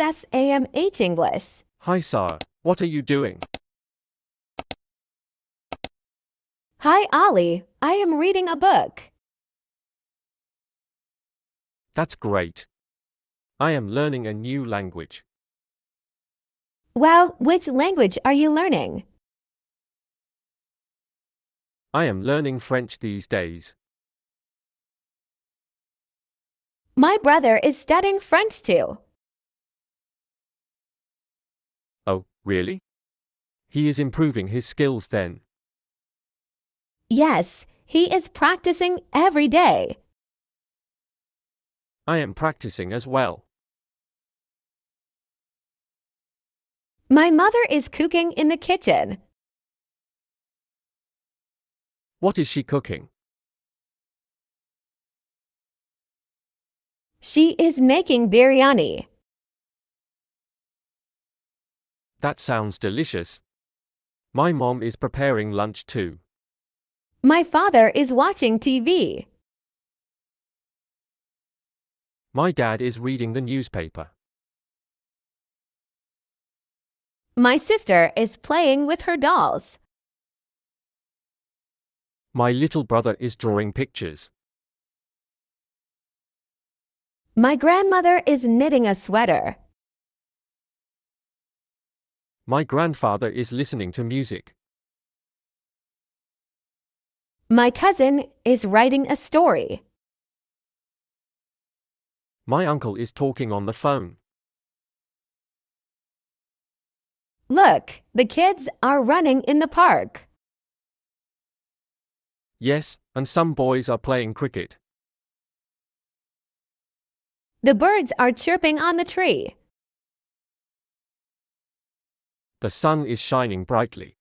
Yssamh English. Hi Sarah, what are you doing? Hi Ollie, I am reading a book. That's great. I am learning a new language. Wow, which language are you learning? I am learning French these days. My brother is studying French too. Oh, really? He is improving his skills then. Yes, he is practicing every day. I am practicing as well. My mother is cooking in the kitchen. What is she cooking? She is making biryani. That sounds delicious. My mom is preparing lunch too. My father is watching TV. My dad is reading the newspaper. My sister is playing with her dolls. My little brother is drawing pictures. My grandmother is knitting a sweater. My grandfather is listening to music. My cousin is writing a story. My uncle is talking on the phone. Look, the kids are running in the park. Yes, and some boys are playing cricket. The birds are chirping on the tree. The sun is shining brightly.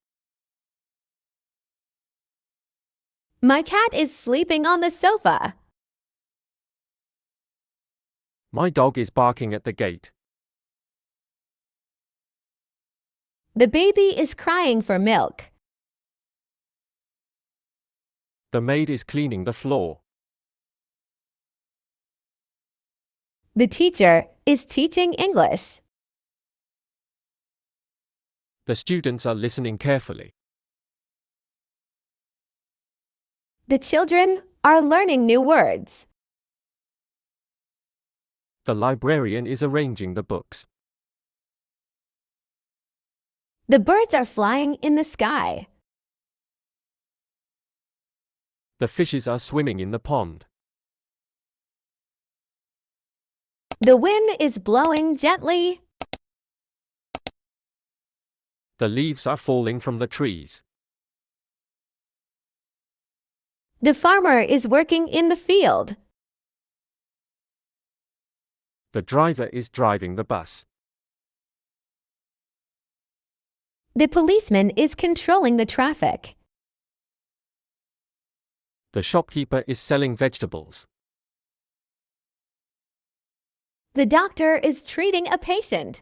My cat is sleeping on the sofa. My dog is barking at the gate. The baby is crying for milk. The maid is cleaning the floor. The teacher is teaching English. The students are listening carefully. The children are learning new words. The librarian is arranging the books. The birds are flying in the sky. The fishes are swimming in the pond. The wind is blowing gently. The leaves are falling from the trees. The farmer is working in the field. The driver is driving the bus. The policeman is controlling the traffic. The shopkeeper is selling vegetables. The doctor is treating a patient.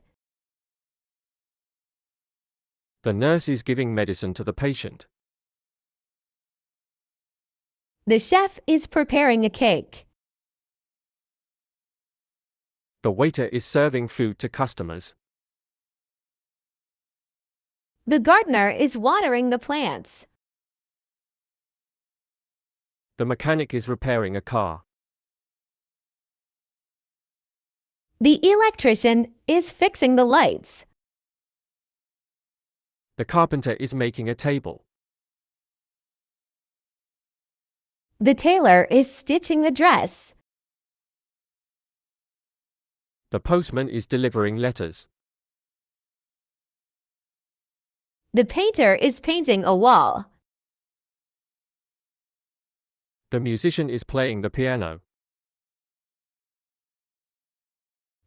The nurse is giving medicine to the patient. The chef is preparing a cake. The waiter is serving food to customers. The gardener is watering the plants. The mechanic is repairing a car. The electrician is fixing the lights. The carpenter is making a table. The tailor is stitching a dress. The postman is delivering letters. The painter is painting a wall. The musician is playing the piano.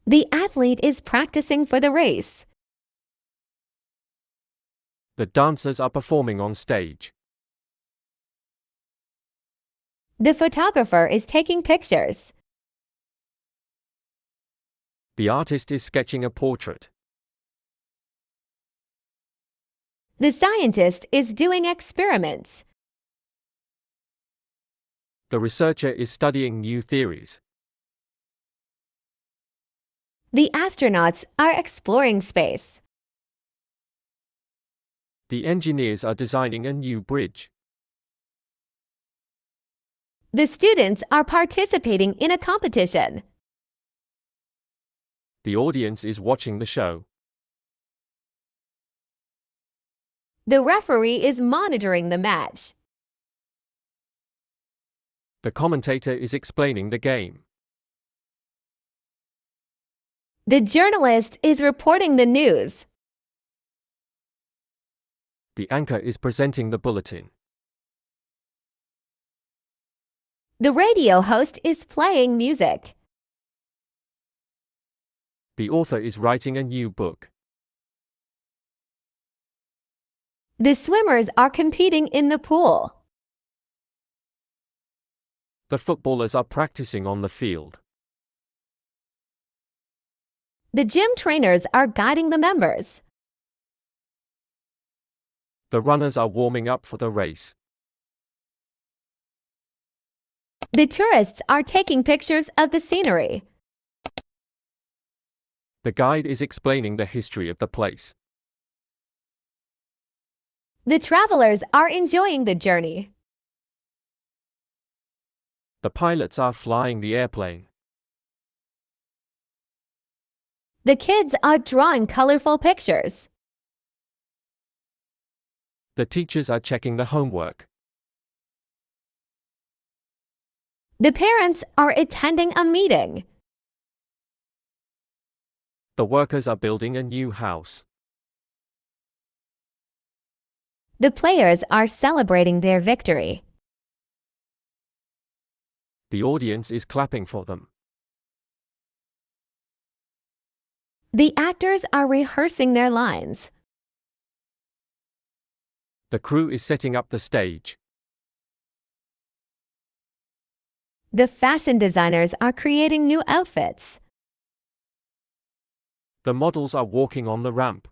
The athlete is practicing for the race. The dancers are performing on stage. The photographer is taking pictures. The artist is sketching a portrait. The scientist is doing experiments. The researcher is studying new theories. The astronauts are exploring space. The engineers are designing a new bridge. The students are participating in a competition. The audience is watching the show. The referee is monitoring the match. The commentator is explaining the game. The journalist is reporting the news. The anchor is presenting the bulletin. The radio host is playing music. The author is writing a new book. The swimmers are competing in the pool. The footballers are practicing on the field. The gym trainers are guiding the members. The runners are warming up for the race. The tourists are taking pictures of the scenery. The guide is explaining the history of the place. The travelers are enjoying the journey. The pilots are flying the airplane. The kids are drawing colorful pictures. The teachers are checking the homework. The parents are attending a meeting. The workers are building a new house. The players are celebrating their victory. The audience is clapping for them. The actors are rehearsing their lines. The crew is setting up the stage. The fashion designers are creating new outfits. The models are walking on the ramp.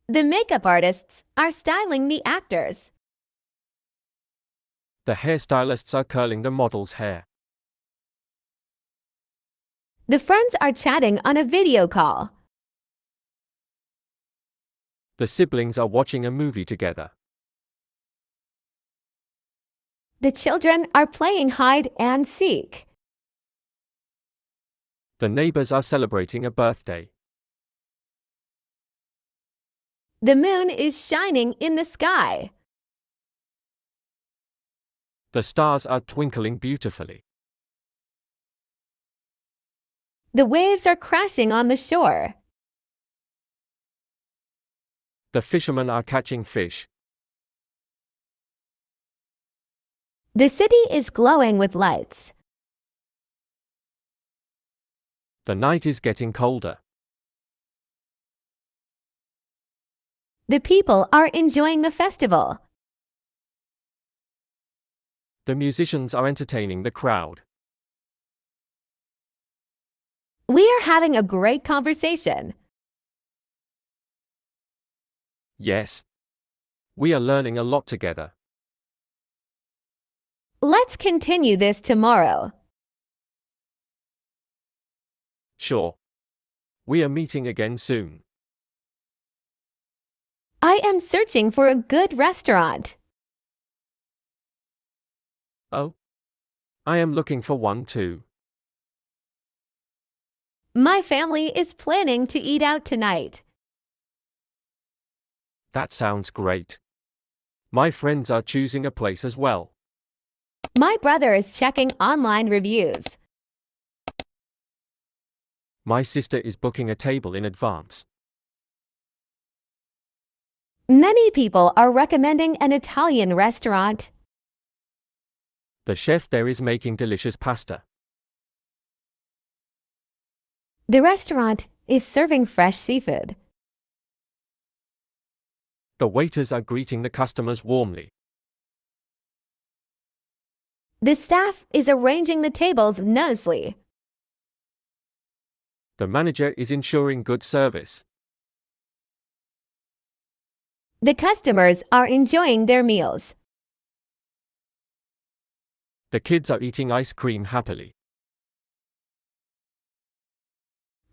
The makeup artists are styling the actors. The hairstylists are curling the model's hair. The friends are chatting on a video call. The siblings are watching a movie together. The children are playing hide and seek. The neighbors are celebrating a birthday. The moon is shining in the sky. The stars are twinkling beautifully. The waves are crashing on the shore. The fishermen are catching fish. The city is glowing with lights. The night is getting colder. The people are enjoying the festival. The musicians are entertaining the crowd. We are having a great conversation. Yes. We are learning a lot together. Let's continue this tomorrow. Sure. We are meeting again soon. I am searching for a good restaurant. Oh. I am looking for one too. My family is planning to eat out tonight. That sounds great. My friends are choosing a place as well. My brother is checking online reviews. My sister is booking a table in advance. Many people are recommending an Italian restaurant. The chef there is making delicious pasta. The restaurant is serving fresh seafood. The waiters are greeting the customers warmly. The staff is arranging the tables nicely. The manager is ensuring good service. The customers are enjoying their meals. The kids are eating ice cream happily.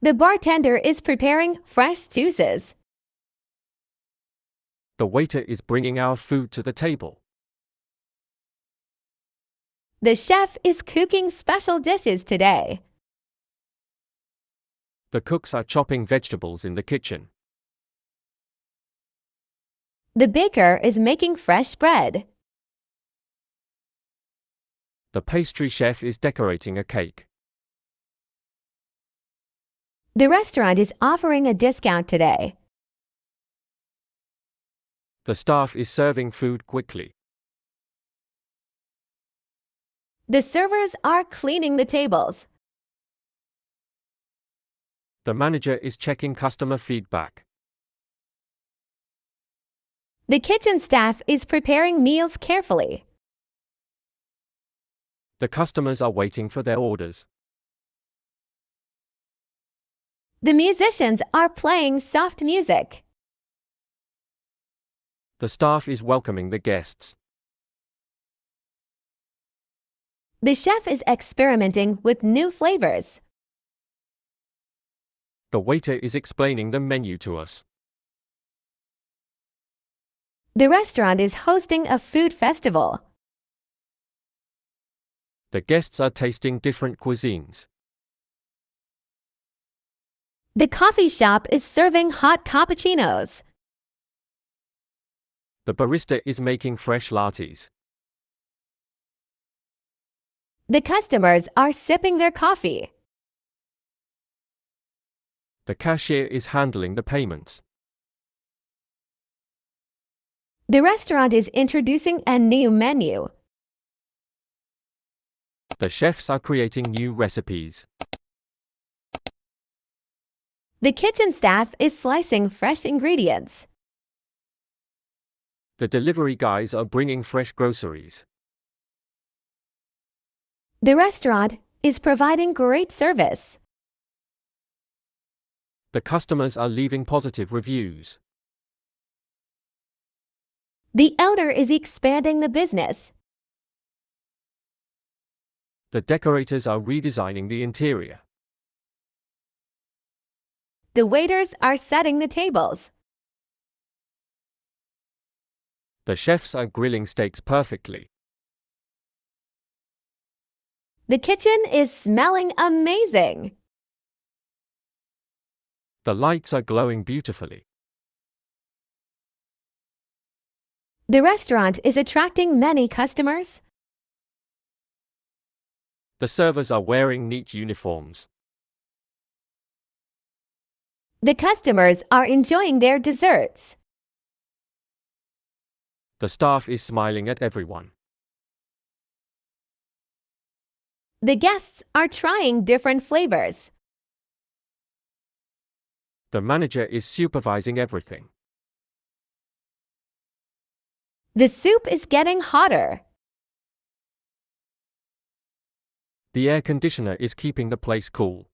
The bartender is preparing fresh juices. The waiter is bringing our food to the table. The chef is cooking special dishes today. The cooks are chopping vegetables in the kitchen. The baker is making fresh bread. The pastry chef is decorating a cake. The restaurant is offering a discount today. The staff is serving food quickly. The servers are cleaning the tables. The manager is checking customer feedback. The kitchen staff is preparing meals carefully. The customers are waiting for their orders. The musicians are playing soft music. The staff is welcoming the guests. The chef is experimenting with new flavors. The waiter is explaining the menu to us. The restaurant is hosting a food festival. The guests are tasting different cuisines. The coffee shop is serving hot cappuccinos. The barista is making fresh lattes. The customers are sipping their coffee. The cashier is handling the payments. The restaurant is introducing a new menu. The chefs are creating new recipes. The kitchen staff is slicing fresh ingredients. The delivery guys are bringing fresh groceries. The restaurant is providing great service. The customers are leaving positive reviews. The owner is expanding the business. The decorators are redesigning the interior. The waiters are setting the tables. The chefs are grilling steaks perfectly. The kitchen is smelling amazing. The lights are glowing beautifully. The restaurant is attracting many customers. The servers are wearing neat uniforms. The customers are enjoying their desserts. The staff is smiling at everyone. The guests are trying different flavors. The manager is supervising everything. The soup is getting hotter. The air conditioner is keeping the place cool.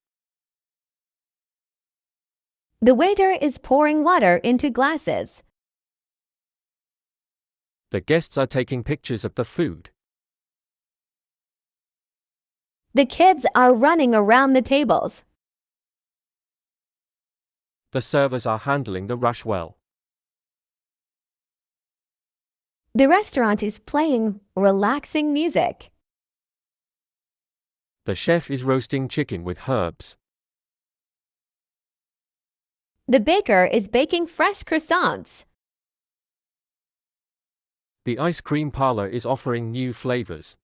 The waiter is pouring water into glasses. The guests are taking pictures of the food. The kids are running around the tables. The servers are handling the rush well. The restaurant is playing relaxing music. The chef is roasting chicken with herbs. The baker is baking fresh croissants. The ice cream parlor is offering new flavors.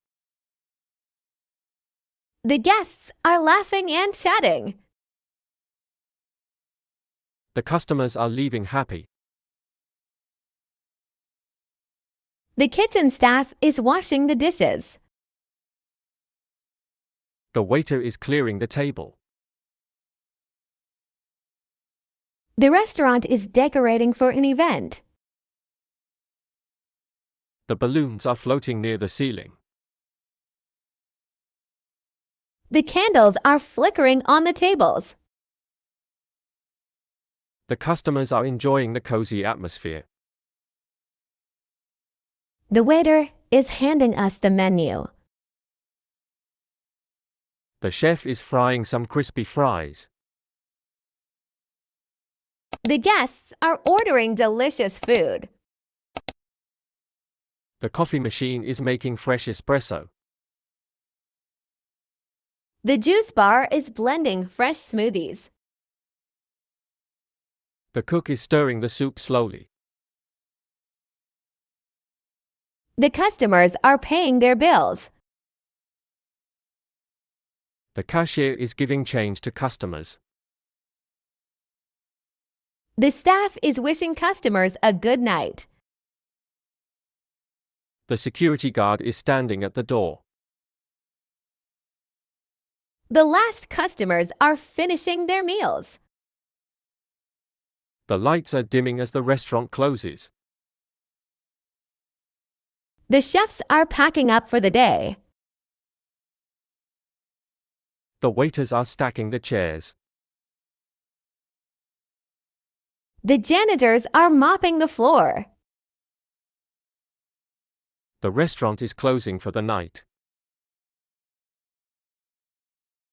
The guests are laughing and chatting. The customers are leaving happy. The kitchen staff is washing the dishes. The waiter is clearing the table. The restaurant is decorating for an event. The balloons are floating near the ceiling. The candles are flickering on the tables. The customers are enjoying the cozy atmosphere. The waiter is handing us the menu. The chef is frying some crispy fries. The guests are ordering delicious food. The coffee machine is making fresh espresso. The juice bar is blending fresh smoothies. The cook is stirring the soup slowly. The customers are paying their bills. The cashier is giving change to customers. The staff is wishing customers a good night. The security guard is standing at the door. The last customers are finishing their meals. The lights are dimming as the restaurant closes. The chefs are packing up for the day. The waiters are stacking the chairs. The janitors are mopping the floor. The restaurant is closing for the night.